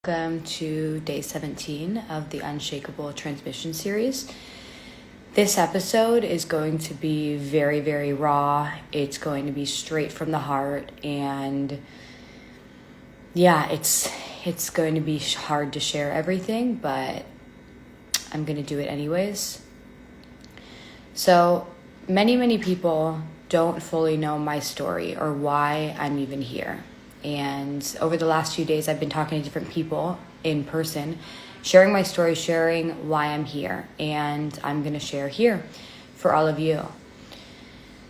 Welcome to day 17 of the Unshakable Transmission series. This episode is going to be very, very raw. It's going to be straight from the heart, and it's going to be hard to share everything, but I'm going to do it anyways. So many people don't fully know my story or why I'm even here. And over the last few days, I've been talking to different people in person, sharing my story, sharing why I'm here. And I'm going to share here for all of you.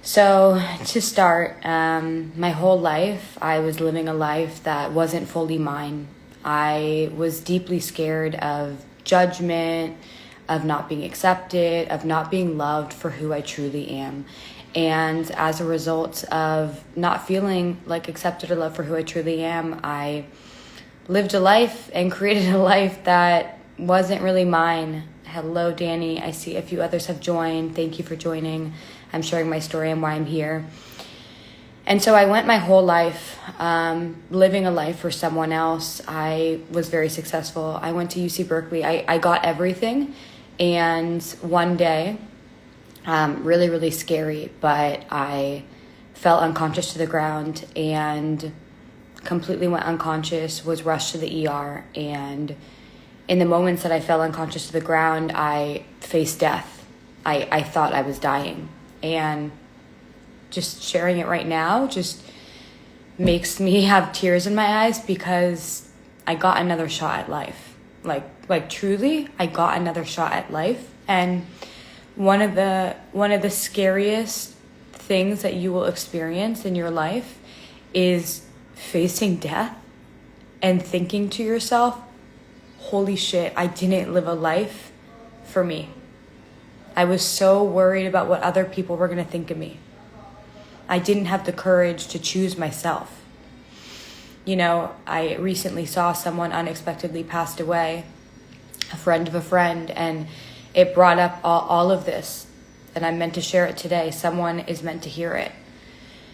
So to start, my whole life, I was living a life that wasn't fully mine. I was deeply scared of judgment, of not being accepted, of not being loved for who I truly am. And as a result of not feeling like accepted or loved for who I truly am, I lived a life and created a life that wasn't really mine. Hello, Danny. I see a few others have joined. Thank you for joining. I'm sharing my story and why I'm here. And so I went my whole life living a life for someone else. I was very successful. I went to UC Berkeley. I got everything. And one day, really, really scary, but I fell unconscious to the ground and completely went unconscious, was rushed to the ER. And in the moments that I fell unconscious to the ground, I faced death. I thought I was dying. And just sharing it right now just makes me have tears in my eyes because I got another shot at life. Like truly, I got another shot at life. And one of the scariest things that you will experience in your life is facing death and thinking to yourself, holy shit, I didn't live a life for me. I was so worried about what other people were going to think of me. I didn't have the courage to choose myself. You know, I recently saw someone unexpectedly passed away, a friend of a friend, and it brought up all of this, and I'm meant to share it today. Someone is meant to hear it.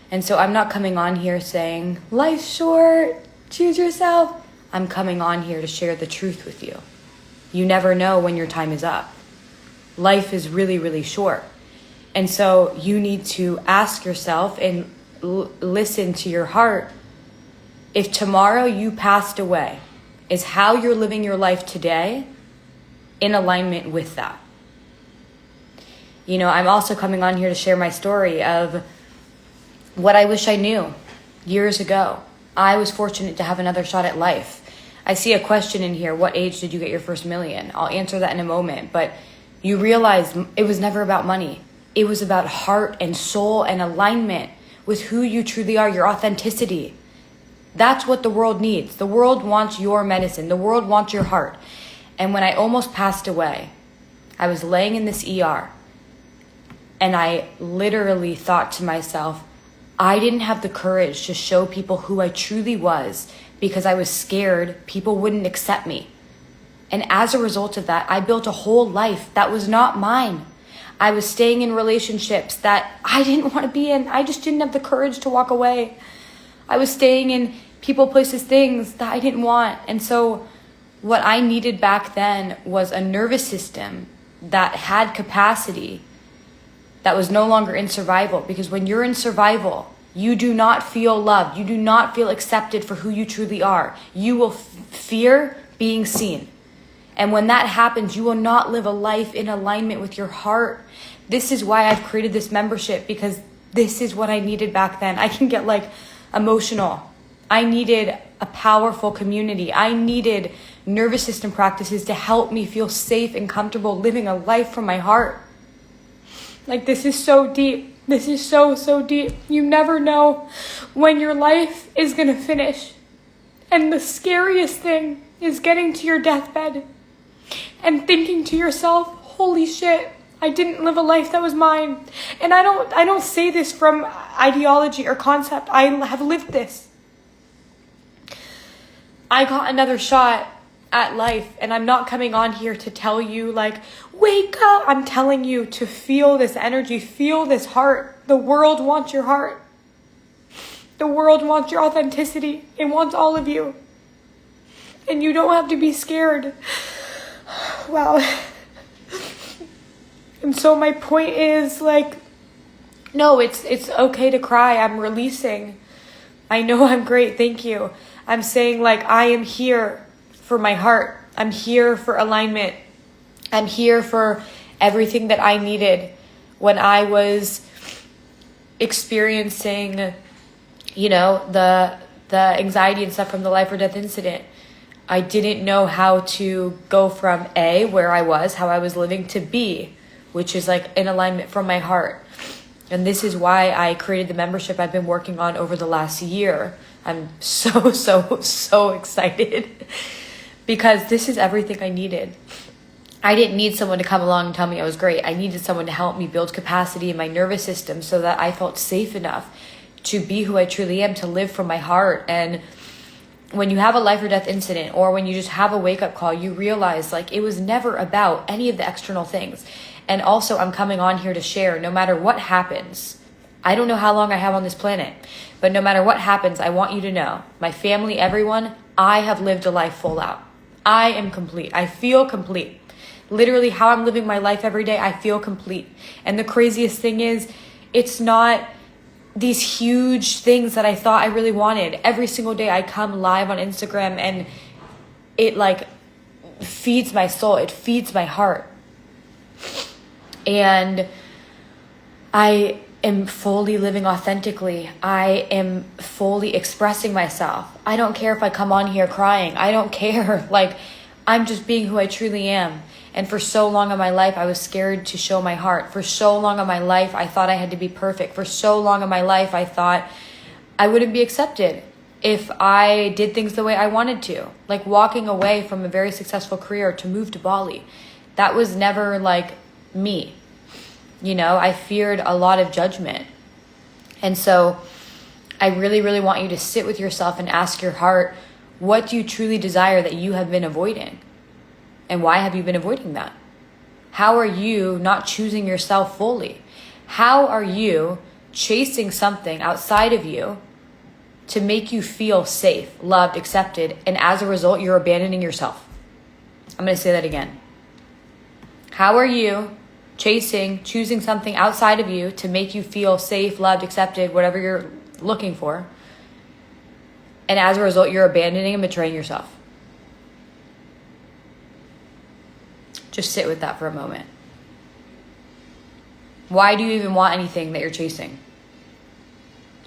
And so I'm not coming on here saying, life's short, choose yourself. I'm coming on here to share the truth with you. You never know when your time is up. Life is really, really short. And so you need to ask yourself and listen to your heart. If tomorrow you passed away, is how you're living your life today in alignment with that? You know, I'm also coming on here to share my story of what I wish I knew years ago. I was fortunate to have another shot at life. I see a question in here, what age did you get your first million? I'll answer that in a moment, but you realize it was never about money. It was about heart and soul and alignment with who you truly are, your authenticity. That's what the world needs. The world wants your medicine. The world wants your heart. And when I almost passed away, I was laying in this ER, and I literally thought to myself, I didn't have the courage to show people who I truly was because I was scared people wouldn't accept me. And as a result of that, I built a whole life that was not mine. I was staying in relationships that I didn't want to be in. I just didn't have the courage to walk away. I was staying in people, places, things that I didn't want. And so what I needed back then was a nervous system that had capacity, that was no longer in survival. Because when you're in survival, you do not feel loved. You do not feel accepted for who you truly are. You will fear being seen. And when that happens, you will not live a life in alignment with your heart. This is why I've created this membership, because this is what I needed back then. I can get emotional. I needed a powerful community. I needed nervous system practices to help me feel safe and comfortable living a life from my heart. This is so deep. This is so deep. You never know when your life is going to finish. And the scariest thing is getting to your deathbed and thinking to yourself, holy shit, I didn't live a life that was mine. And I don't say this from ideology or concept. I have lived this. I got another shot at life, and I'm not coming on here to tell you wake up. I'm telling you to feel this energy, feel this heart. The world wants your heart. The world wants your authenticity. It wants all of you. And you don't have to be scared. Wow. And so my point is, like, no, it's okay to cry. I'm releasing. I know I'm great. Thank you. I'm saying, like, I am here for my heart. I'm here for alignment. I'm here for everything that I needed when I was experiencing, you know, the anxiety and stuff from the life or death incident. I didn't know how to go from A, where I was, how I was living, to B, which is like in alignment from my heart. And this is why I created the membership I've been working on over the last year. I'm so excited because this is everything I needed. I didn't need someone to come along and tell me I was great. I needed someone to help me build capacity in my nervous system so that I felt safe enough to be who I truly am, to live from my heart. And when you have a life or death incident, or when you just have a wake-up call, you realize, like, it was never about any of the external things. And also, I'm coming on here to share, no matter what happens, I don't know how long I have on this planet, but no matter what happens, I want you to know, my family, everyone, I have lived a life full out. I am complete. I feel complete. Literally, how I'm living my life every day, I feel complete. And the craziest thing is, it's not these huge things that I thought I really wanted. Every single day I come live on Instagram and it, like, feeds my soul. It feeds my heart. And I am fully living authentically. I am fully expressing myself. I don't care if I come on here crying. I don't care. Like, I'm just being who I truly am. And for so long in my life, I was scared to show my heart. For so long in my life, I thought I had to be perfect. For so long in my life, I thought I wouldn't be accepted if I did things the way I wanted to. Like walking away from a very successful career to move to Bali. That was never, like, me. You know, I feared a lot of judgment. And so I really, really want you to sit with yourself and ask your heart, what do you truly desire that you have been avoiding? And why have you been avoiding that? How are you not choosing yourself fully? How are you chasing something outside of you to make you feel safe, loved, accepted, and as a result, you're abandoning yourself? I'm going to say that again. How are you choosing something outside of you to make you feel safe, loved, accepted, whatever you're looking for, and as a result, you're abandoning and betraying yourself? Just sit with that for a moment. Why do you even want anything that you're chasing?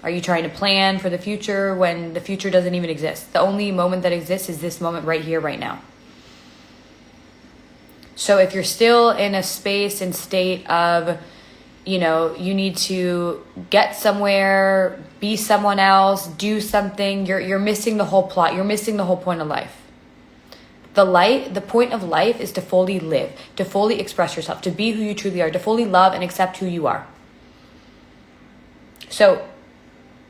Are you trying to plan for the future when the future doesn't even exist? The only moment that exists is this moment right here, right now. So if you're still in a space and state of, you know, you need to get somewhere, be someone else, do something, you're missing the whole plot. You're missing the whole point of life. The point of life is to fully live, to fully express yourself, to be who you truly are, to fully love and accept who you are. So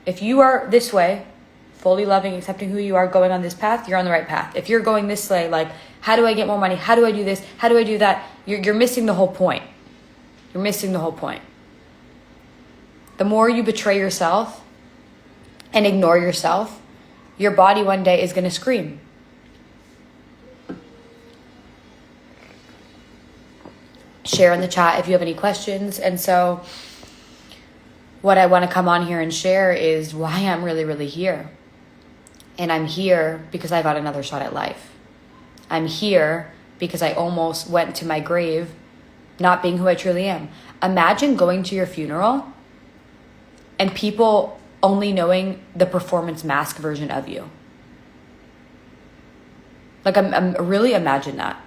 if you are this way, fully loving, accepting who you are, going on this path, you're on the right path. If you're going this way, like, how do I get more money? How do I do this? How do I do that? You're missing the whole point. You're missing the whole point. The more you betray yourself and ignore yourself, your body one day is going to scream. Share in the chat if you have any questions. And so what I want to come on here and share is why I'm really, really here. And I'm here because I got another shot at life. I'm here because I almost went to my grave not being who I truly am. Imagine going to your funeral and people only knowing the performance mask version of you. Like, I'm really imagine that.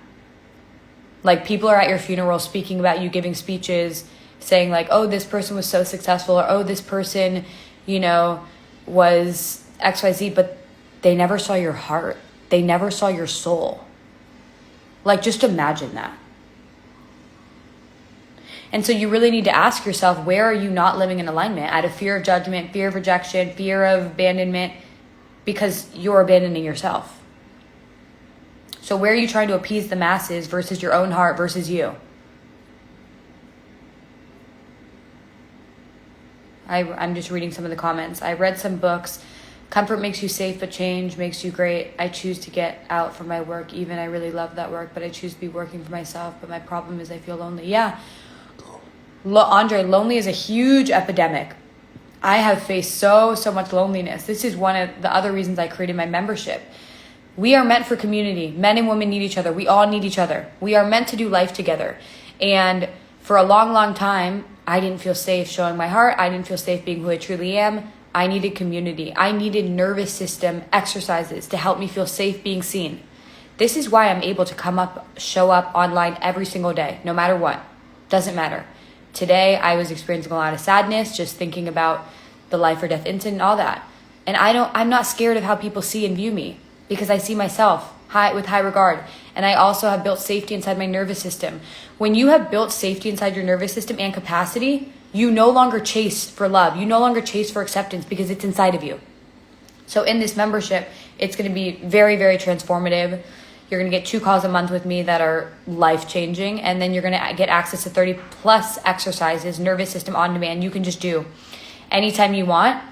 Like, people are at your funeral speaking about you, giving speeches, saying like, oh, this person was so successful, or oh, this person, you know, was XYZ, but they never saw your heart. They never saw your soul. Like, just imagine that. And so you really need to ask yourself, where are you not living in alignment? Out of fear of judgment, fear of rejection, fear of abandonment, because you're abandoning yourself. So where are you trying to appease the masses versus your own heart versus you? I'm just reading some of the comments. I read some books Comfort makes you safe, but change makes you great. I choose to get out from my work, even I really love that work, but I choose to be working for myself. But my problem is I feel lonely. Yeah, Andre, lonely is a huge epidemic. I have faced so much loneliness. This is one of the other reasons I created my membership. We are meant for community. Men and women need each other. We all need each other. We are meant to do life together. And for a long time, I didn't feel safe showing my heart. I didn't feel safe being who I truly am. I needed community. I needed nervous system exercises to help me feel safe being seen. This is why I'm able to show up online every single day, no matter what. Doesn't matter. Today, I was experiencing a lot of sadness, just thinking about the life or death incident and all that. And I'm not scared of how people see and view me, because I see myself with high regard. And I also have built safety inside my nervous system. When you have built safety inside your nervous system and capacity, you no longer chase for love. You no longer chase for acceptance because it's inside of you. So in this membership, it's going to be very, very transformative. You're going to get 2 calls a month with me that are life-changing. And then you're going to get access to 30 plus exercises, nervous system on demand. You can just do anytime you want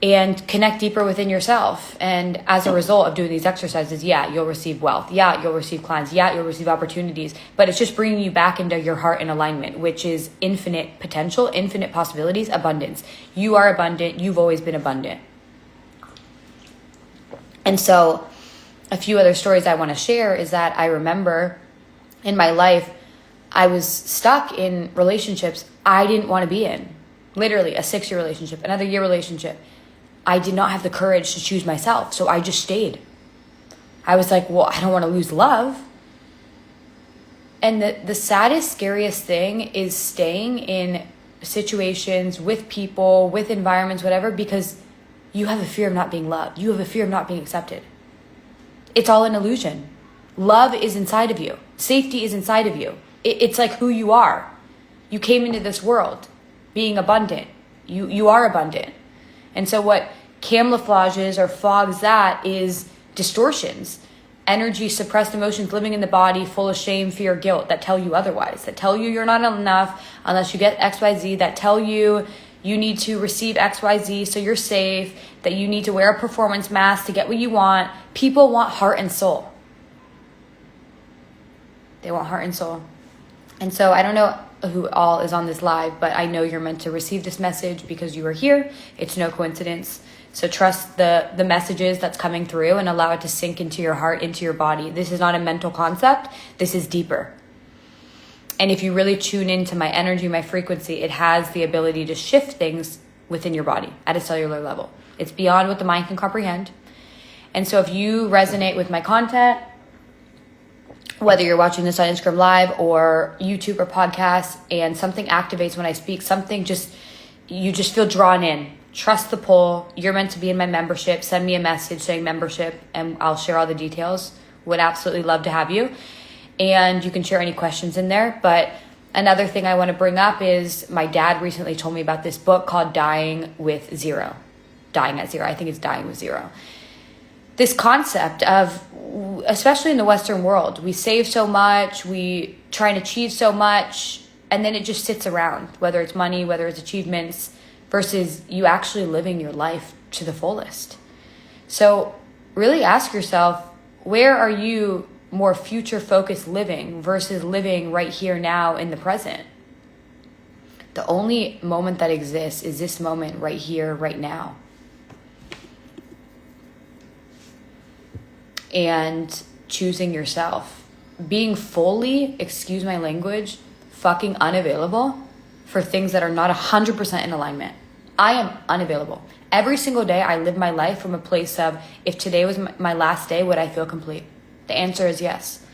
and connect deeper within yourself. And as a result of doing these exercises, yeah, you'll receive wealth. Yeah, you'll receive clients. Yeah, you'll receive opportunities. But it's just bringing you back into your heart in alignment, which is infinite potential, infinite possibilities, abundance. You are abundant. You've always been abundant. And so a few other stories I want to share is that I remember in my life, I was stuck in relationships I didn't want to be in. Literally a 6-year relationship, another year relationship. I did not have the courage to choose myself, so I just stayed. I was like, well, I don't want to lose love. And the saddest, scariest thing is staying in situations with people, with environments, whatever, because you have a fear of not being loved. You have a fear of not being accepted. It's all an illusion. Love is inside of you. Safety is inside of you. It's like who you are. You came into this world being abundant. You are abundant. And so what camouflages or fogs that is distortions, energy, suppressed emotions living in the body full of shame, fear, guilt that tell you otherwise, that tell you you're not enough unless you get XYZ, that tell you you need to receive XYZ so you're safe, that you need to wear a performance mask to get what you want. People want heart and soul. They want heart and soul. And so I don't know who all is on this live, but I know you're meant to receive this message because you are here. It's no coincidence. So trust the messages that's coming through and allow it to sink into your heart, into your body. This is not a mental concept. This is deeper. And if you really tune into my energy, my frequency, it has the ability to shift things within your body at a cellular level. It's beyond what the mind can comprehend. And so if you resonate with my content, whether you're watching this on Instagram Live or YouTube or podcast, and something activates when I speak, you just feel drawn in. Trust the pull. You're meant to be in my membership. Send me a message saying membership and I'll share all the details. Would absolutely love to have you. And you can share any questions in there. But another thing I want to bring up is my dad recently told me about this book called Dying with Zero. Dying at Zero. I think it's Dying with Zero. This concept of, especially in the Western world, we save so much, we try and achieve so much, and then it just sits around, whether it's money, whether it's achievements, versus you actually living your life to the fullest. So really ask yourself, where are you more future-focused living versus living right here now in the present? The only moment that exists is this moment right here, right now. And choosing yourself. Being fully, excuse my language, fucking unavailable for things that are not 100% in alignment. I am unavailable. Every single day I live my life from a place of, if today was my last day, would I feel complete? The answer is yes.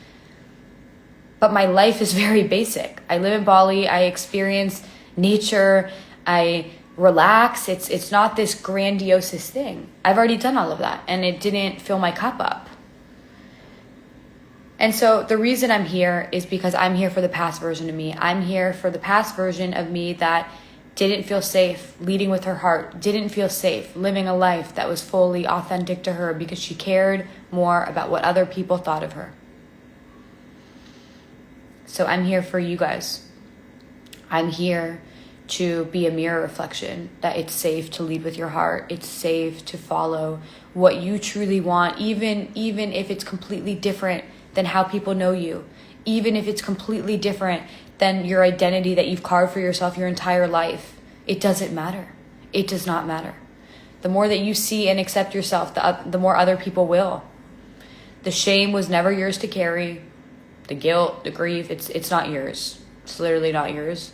But my life is very basic. I live in Bali. I experience nature. I relax. It's not this grandiose thing. I've already done all of that and it didn't fill my cup up. And so the reason I'm here is because I'm here for the past version of me. I'm here for the past version of me that didn't feel safe leading with her heart, didn't feel safe living a life that was fully authentic to her because she cared more about what other people thought of her. So I'm here for you guys. I'm here to be a mirror reflection, that it's safe to lead with your heart. It's safe to follow what you truly want, even if it's completely different than how people know you, even if it's completely different than your identity that you've carved for yourself your entire life. It doesn't matter. It does not matter. The more that you see and accept yourself, the more other people will. The shame was never yours to carry. The guilt, the grief, it's not yours. It's literally not yours.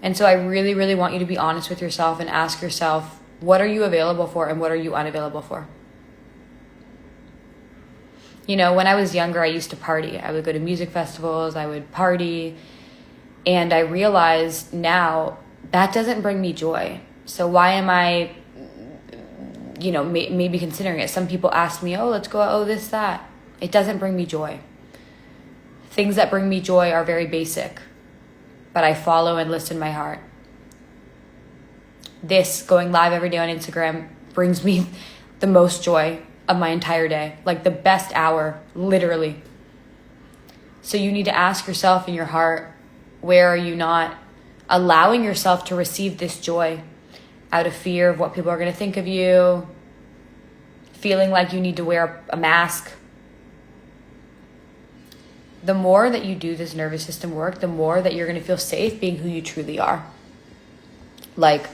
And so I really, really want you to be honest with yourself and ask yourself, what are you available for and what are you unavailable for? You know, when I was younger, I used to party. I would go to music festivals, I would party. And I realized now that doesn't bring me joy. So why am I, you know, maybe considering it? Some people ask me, oh, let's go, oh, this, that. It doesn't bring me joy. Things that bring me joy are very basic, but I follow and listen my heart. This going live every day on Instagram brings me the most joy of my entire day, like the best hour, literally. So you need to ask yourself in your heart, where are you not allowing yourself to receive this joy out of fear of what people are going to think of you, feeling like you need to wear a mask? The more that you do this nervous system work, the more that you're going to feel safe being who you truly are. Like,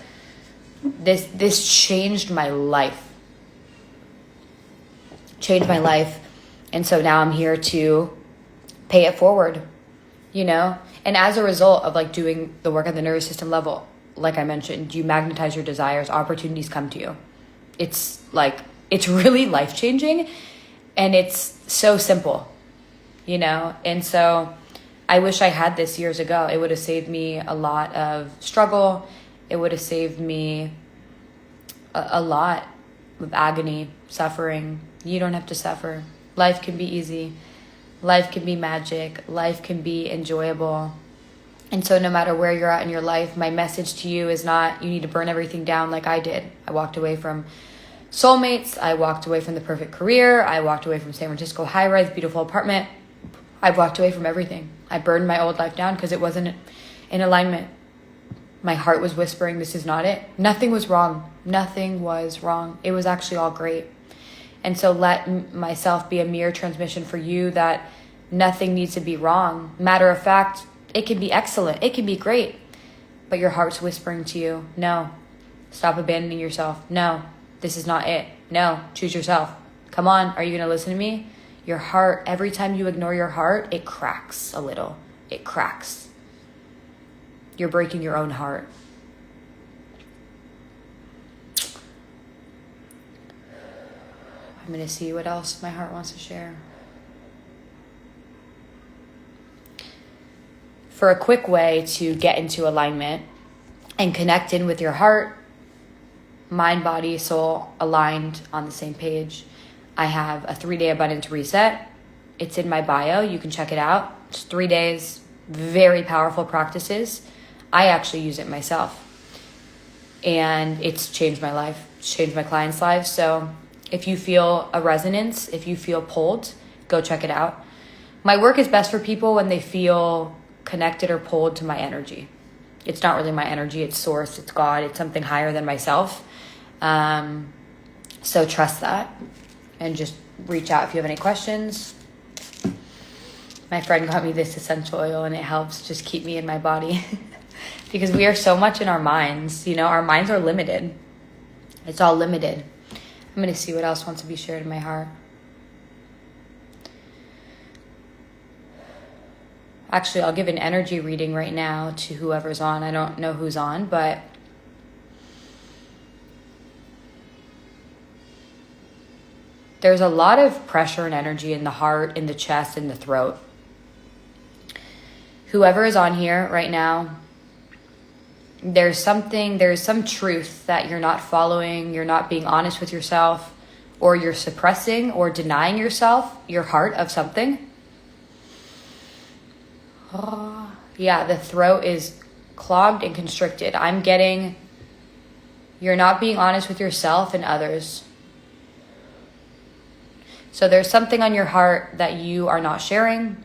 this changed my life. Changed my life. And so now I'm here to pay it forward, you know? And as a result of like doing the work at the nervous system level, like I mentioned, you magnetize your desires, opportunities come to you. It's like, it's really life-changing, and it's so simple. You know, and so I wish I had this years ago. It would have saved me a lot of struggle. It would have saved me a lot of agony, suffering. You don't have to suffer. Life can be easy. Life can be magic. Life can be enjoyable. And so no matter where you're at in your life, my message to you is not you need to burn everything down like I did. I walked away from soulmates. I walked away from the perfect career. I walked away from San Francisco high-rise, beautiful apartment. I walked away from everything. I burned my old life down because it wasn't in alignment. My heart was whispering, this is not it. Nothing was wrong. Nothing was wrong. It was actually all great. And so let myself be a mirror transmission for you that nothing needs to be wrong. Matter of fact, it can be excellent. It can be great. But your heart's whispering to you, no. Stop abandoning yourself. No, this is not it. No, choose yourself. Come on, are you going to listen to me? Your heart, every time you ignore your heart, it cracks a little. It cracks. You're breaking your own heart. I'm going to see what else my heart wants to share. For a quick way to get into alignment and connect in with your heart, mind, body, soul, aligned on the same page, I have a 3-day abundance reset. It's in my bio. You can check it out. It's 3 days, very powerful practices. I actually use it myself. And it's changed my life. It's changed my clients' lives. So if you feel a resonance, if you feel pulled, go check it out. My work is best for people when they feel connected or pulled to my energy. It's not really my energy. It's source. It's God. It's something higher than myself. So trust that. And just reach out if you have any questions. My friend got me this essential oil, and it helps just keep me in my body. Because we are so much in our minds. You know, our minds are limited. It's all limited. I'm going to see what else wants to be shared in my heart. Actually, I'll give an energy reading right now to whoever's on. I don't know who's on, but there's a lot of pressure and energy in the heart, in the chest, in the throat. Whoever is on here right now, there's some truth that you're not following, you're not being honest with yourself, or you're suppressing or denying yourself, your heart, of something. Oh, yeah, the throat is clogged and constricted. I'm getting, you're not being honest with yourself and others. So there's something on your heart that you are not sharing.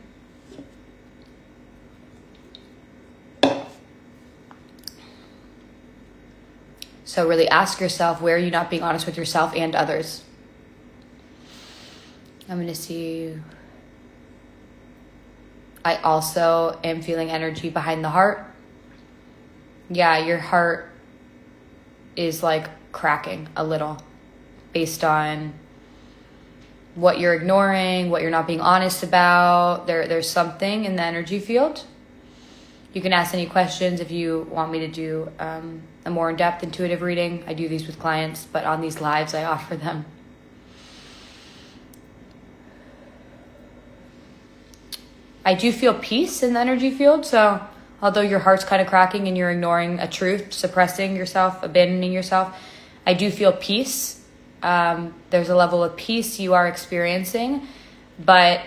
So really ask yourself, where are you not being honest with yourself and others? I'm going to see. I also am feeling energy behind the heart. Yeah, your heart is like cracking a little based on what you're ignoring, what you're not being honest about. There's something in the energy field. You can ask any questions if you want me to do a more in-depth intuitive reading. I do these with clients, but on these lives, I offer them. I do feel peace in the energy field. So although your heart's kind of cracking and you're ignoring a truth, suppressing yourself, abandoning yourself, I do feel peace. There's a level of peace you are experiencing, but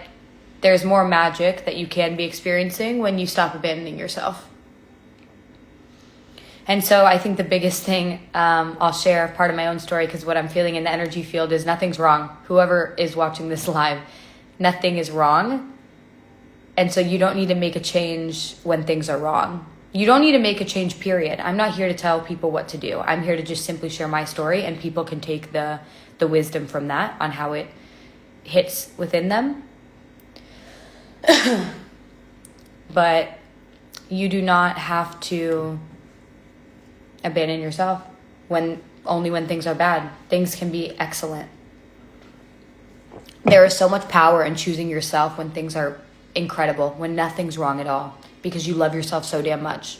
there's more magic that you can be experiencing when you stop abandoning yourself. And so I think the biggest thing I'll share, part of my own story, because what I'm feeling in the energy field is nothing's wrong. Whoever is watching this live, nothing is wrong. And so you don't need to make a change when things are wrong. You don't need to make a change, period. I'm not here to tell people what to do. I'm here to just simply share my story, and people can take the wisdom from that on how it hits within them. But you do not have to abandon yourself only when things are bad. Things can be excellent. There is so much power in choosing yourself when things are incredible, when nothing's wrong at all, because you love yourself so damn much.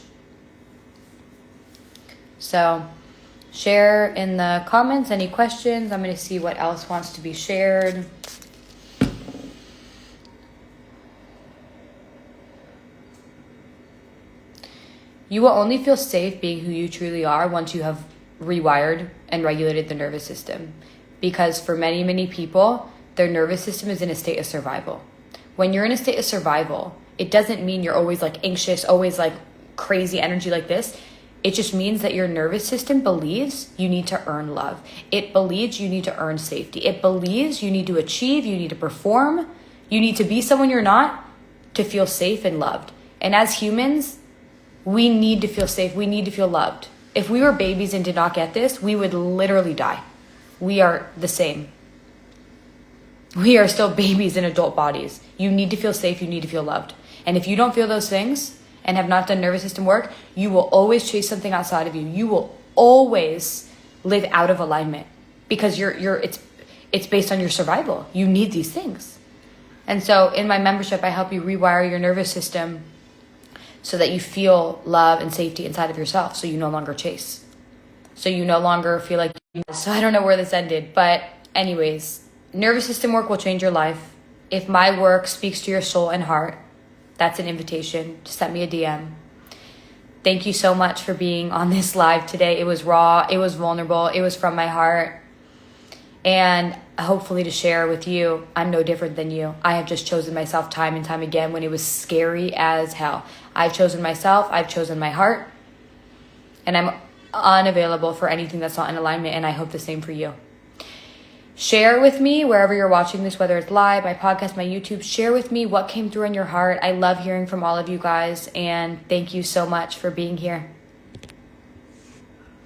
So share in the comments any questions. I'm going to see what else wants to be shared. You will only feel safe being who you truly are once you have rewired and regulated the nervous system. Because for many, many people, their nervous system is in a state of survival. When you're in a state of survival, it doesn't mean you're always like anxious, always like crazy energy like this. It just means that your nervous system believes you need to earn love. It believes you need to earn safety. It believes you need to achieve, you need to perform, you need to be someone you're not to feel safe and loved. And as humans, we need to feel safe. We need to feel loved. If we were babies and did not get this, we would literally die. We are the same. We are still babies in adult bodies. You need to feel safe. You need to feel loved. And if you don't feel those things and have not done nervous system work, you will always chase something outside of you. You will always live out of alignment because it's based on your survival. You need these things. And so in my membership, I help you rewire your nervous system so that you feel love and safety inside of yourself, so you no longer chase. So you no longer feel like... So I don't know where this ended, but anyways, nervous system work will change your life. If my work speaks to your soul and heart, that's an invitation. Just send me a DM. Thank you so much for being on this live today. It was raw, it was vulnerable, it was from my heart. And hopefully to share with you, I'm no different than you. I have just chosen myself time and time again when it was scary as hell. I've chosen myself, I've chosen my heart, and I'm unavailable for anything that's not in alignment, and I hope the same for you. Share with me wherever you're watching this, whether it's live, my podcast, my YouTube, share with me what came through in your heart. I love hearing from all of you guys, and thank you so much for being here.